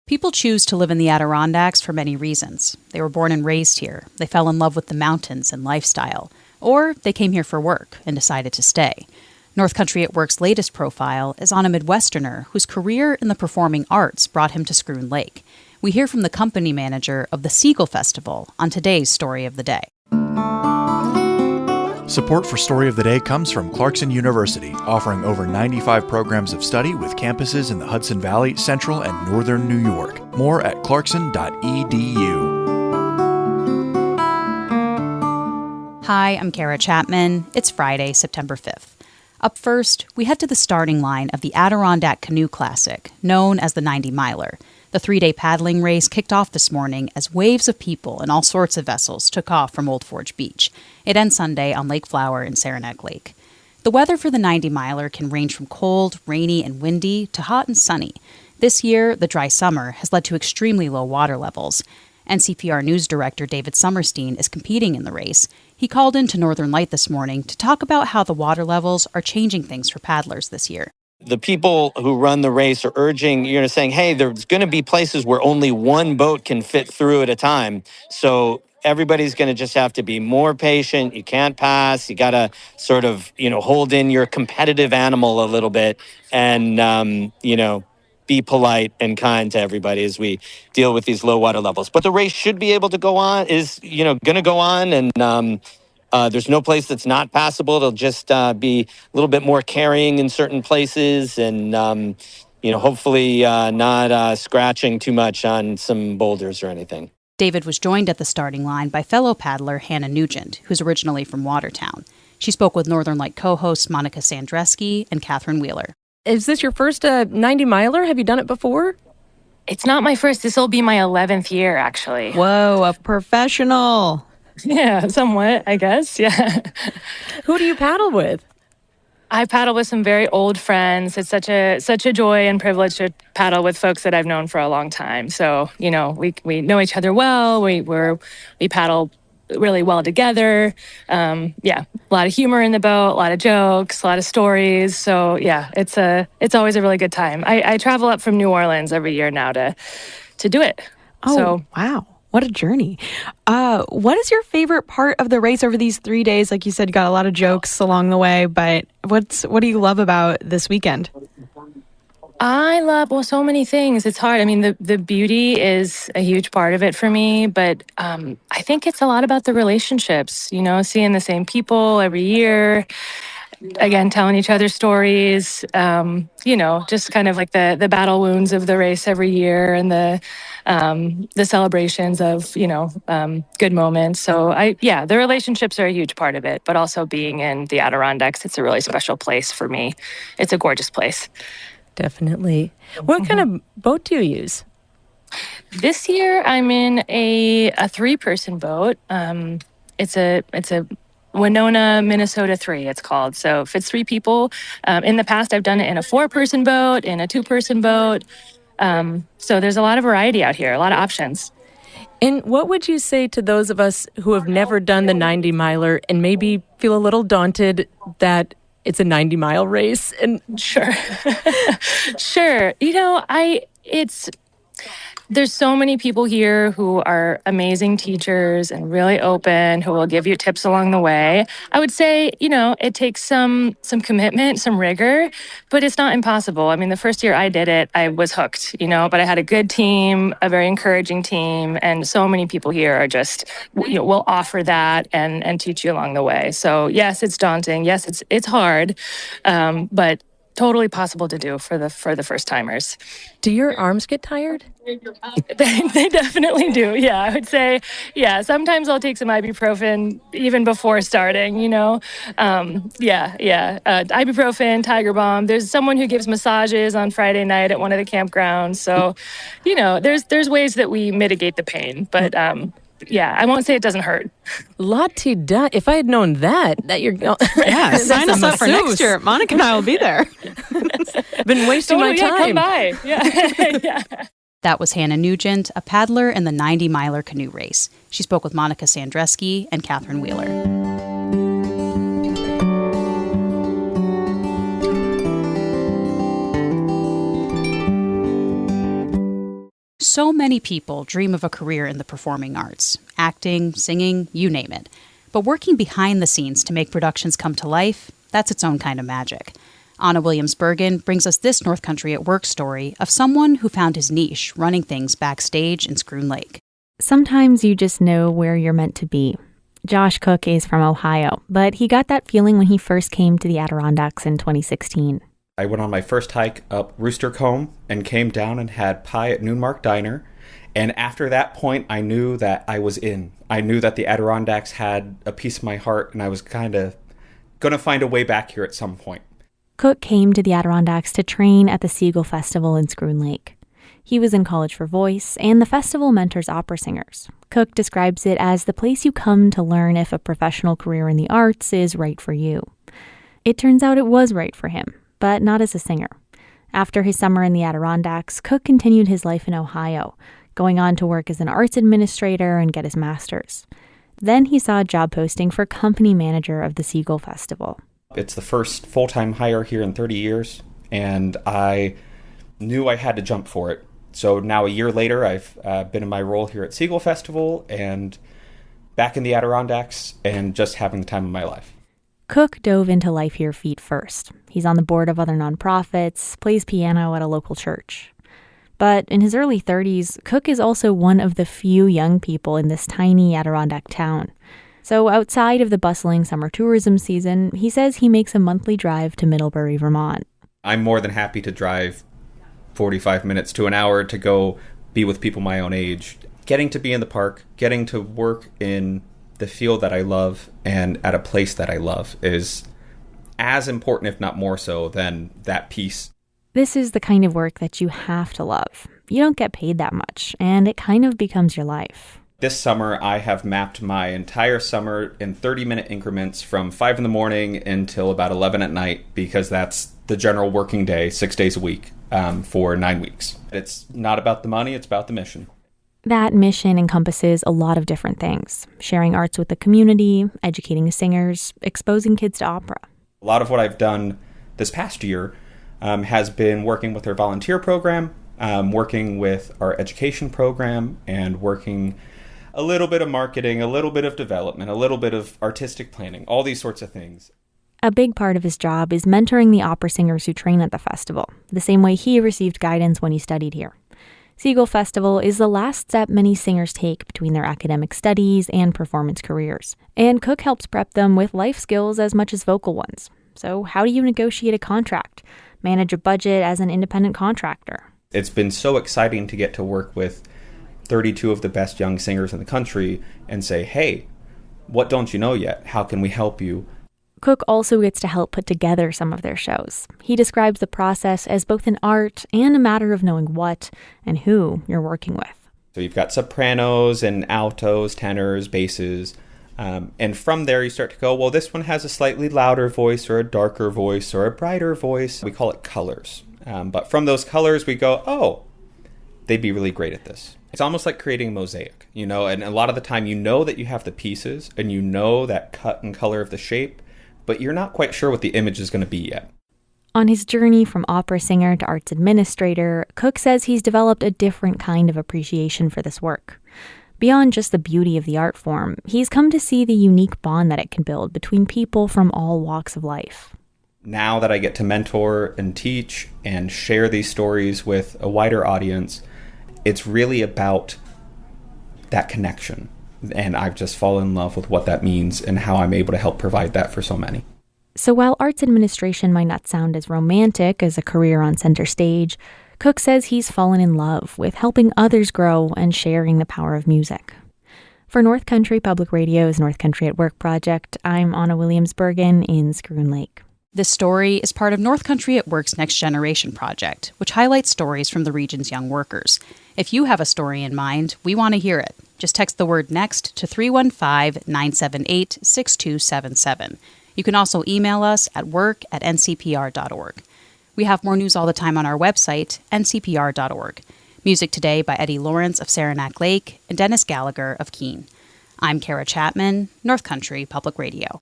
People choose to live in the Adirondacks for many reasons. They were born and raised here. They fell in love with the mountains and lifestyle. Or they came here for work and decided to stay. North Country at Work's latest profile is on a Midwesterner whose career in the performing arts brought him to Schroon Lake. We hear from the company manager of the Seagle Festival on today's Story of the Day. Support for Story of the Day comes from Clarkson University, offering over 95 programs of study with campuses in the Hudson Valley, Central, and Northern New York. More at clarkson.edu. Hi, I'm Kara Chapman. It's Friday, September 5th. Up first, we head to the starting line of the Adirondack Canoe Classic, known as the 90-miler. The three-day paddling race kicked off this morning as waves of people in all sorts of vessels took off from Old Forge Beach. It ends Sunday on Lake Flower in Saranac Lake. The weather for the 90-miler can range from cold, rainy, and windy to hot and sunny. This year, the dry summer has led to extremely low water levels. NCPR News Director David Sommerstein is competing in the race. He called into Northern Light this morning to talk about how the water levels are changing things for paddlers this year. The people who run the race are urging, saying, hey, there's going to be places where only one boat can fit through at a time. So everybody's going to just have to be more patient. You can't pass. You got to sort of, hold in your competitive animal a little bit and, be polite and kind to everybody as we deal with these low water levels. But the race should be able to go on, is, going to go on. And there's no place that's not passable. It'll just be a little bit more carrying in certain places and, hopefully not scratching too much on some boulders or anything. David was joined at the starting line by fellow paddler Hannah Nugent, who's originally from Watertown. She spoke with Northern Light co-hosts Monica Sandreski and Catherine Wheeler. Is this your first 90-miler? Have you done it before? It's not my first. This will be my 11th year, actually. Whoa, a professional. Yeah, somewhat, I guess. Yeah. Who do you paddle with? I paddle with some very old friends. It's such a joy and privilege to paddle with folks that I've known for a long time. So, we know each other well. We paddle really well together. A lot of humor in the boat, a lot of jokes, a lot of stories. So yeah, it's always a really good time. I travel up from New Orleans every year now to do it. Oh, so, wow. What a journey. What is your favorite part of the race over these 3 days? Like you said, you got a lot of jokes along the way, but what do you love about this weekend? I love, so many things. It's hard. I mean, the beauty is a huge part of it for me, but I think it's a lot about the relationships, seeing the same people every year, again, telling each other stories, just kind of like the battle wounds of the race every year and the celebrations of, good moments. So the relationships are a huge part of it, but also being in the Adirondacks, it's a really special place for me. It's a gorgeous place. Definitely. What kind of boat do you use? This year, I'm in a 3-person boat. It's a Winona, Minnesota 3, it's called. So it fits 3 people. In the past, I've done it in a 4-person boat, in a 2-person boat. So there's a lot of variety out here, a lot of options. And what would you say to those of us who have never done the 90-miler and maybe feel a little daunted that it's a 90-mile race? And Sure. Sure. There's so many people here who are amazing teachers and really open, who will give you tips along the way. I would say, it takes some commitment, some rigor, but it's not impossible. I mean, the first year I did it, I was hooked, but I had a good team, a very encouraging team, and so many people here are just, will offer that and teach you along the way. So yes, it's daunting. Yes, it's hard, but totally possible to do for the first timers. Do your arms get tired? They definitely do. Yeah, I would say, sometimes I'll take some ibuprofen even before starting, ibuprofen, Tiger Balm. There's someone who gives massages on Friday night at one of the campgrounds. So, there's ways that we mitigate the pain, but I won't say it doesn't hurt. La-ti-da. If I had known that you're... Yeah, sign us up for next year. Monica and I will be there. Been wasting my time. Come by. Yeah. Yeah. That was Hannah Nugent, a paddler in the 90-miler canoe race. She spoke with Monica Sandreski and Catherine Wheeler. So many people dream of a career in the performing arts, acting, singing, you name it. But working behind the scenes to make productions come to life, that's its own kind of magic. Anna Williams-Bergen brings us this North Country at Work story of someone who found his niche running things backstage in Scroon Lake. Sometimes you just know where you're meant to be. Josh Cook is from Ohio, but he got that feeling when he first came to the Adirondacks in 2016. I went on my first hike up Rooster Combe and came down and had pie at Noonmark Diner. And after that point, I knew that I was in. I knew that the Adirondacks had a piece of my heart, and I was kind of going to find a way back here at some point. Cook came to the Adirondacks to train at the Seagle Festival in Scroon Lake. He was in college for voice, and the festival mentors opera singers. Cook describes it as the place you come to learn if a professional career in the arts is right for you. It turns out it was right for him, but not as a singer. After his summer in the Adirondacks, Cook continued his life in Ohio, going on to work as an arts administrator and get his master's. Then he saw a job posting for company manager of the Seagle Festival. It's the first full-time hire here in 30 years, and I knew I had to jump for it. So now a year later, I've been in my role here at Seagle Festival and back in the Adirondacks and just having the time of my life. Cook dove into life here feet first. He's on the board of other nonprofits, plays piano at a local church. But in his early 30s, Cook is also one of the few young people in this tiny Adirondack town. So outside of the bustling summer tourism season, he says he makes a monthly drive to Middlebury, Vermont. I'm more than happy to drive 45 minutes to an hour to go be with people my own age. Getting to be in the park, getting to work in the field that I love and at a place that I love is as important, if not more so, than that piece. This is the kind of work that you have to love. You don't get paid that much, and it kind of becomes your life. This summer, I have mapped my entire summer in 30-minute increments from 5 in the morning until about 11 at night, because that's the general working day, 6 days a week, for 9 weeks. It's not about the money, it's about the mission. That mission encompasses a lot of different things: sharing arts with the community, educating singers, exposing kids to opera. A lot of what I've done this past year has been working with our volunteer program, working with our education program, and working a little bit of marketing, a little bit of development, a little bit of artistic planning, all these sorts of things. A big part of his job is mentoring the opera singers who train at the festival, the same way he received guidance when he studied here. Seagle Festival is the last step many singers take between their academic studies and performance careers. And Cook helps prep them with life skills as much as vocal ones. So how do you negotiate a contract, manage a budget as an independent contractor? It's been so exciting to get to work with 32 of the best young singers in the country and say, hey, what don't you know yet? How can we help you? Cook also gets to help put together some of their shows. He describes the process as both an art and a matter of knowing what and who you're working with. So you've got sopranos and altos, tenors, basses, and from there you start to go, well, this one has a slightly louder voice or a darker voice or a brighter voice. We call it colors. But from those colors we go, oh, they'd be really great at this. It's almost like creating a mosaic, and a lot of the time you know that you have the pieces and you know that cut and color of the shape, but you're not quite sure what the image is going to be yet. On his journey from opera singer to arts administrator, Cook says he's developed a different kind of appreciation for this work. Beyond just the beauty of the art form, he's come to see the unique bond that it can build between people from all walks of life. Now that I get to mentor and teach and share these stories with a wider audience, it's really about that connection. And I've just fallen in love with what that means and how I'm able to help provide that for so many. So while arts administration might not sound as romantic as a career on center stage, Cook says he's fallen in love with helping others grow and sharing the power of music. For North Country Public Radio's North Country at Work project, I'm Anna Williams-Bergen in Scroon Lake. This story is part of North Country at Work's Next Generation project, which highlights stories from the region's young workers. If you have a story in mind, we want to hear it. Just text the word NEXT to 315-978-6277. You can also email us at work@ncpr.org. We have more news all the time on our website, ncpr.org. Music today by Eddie Lawrence of Saranac Lake and Dennis Gallagher of Keene. I'm Kara Chapman, North Country Public Radio.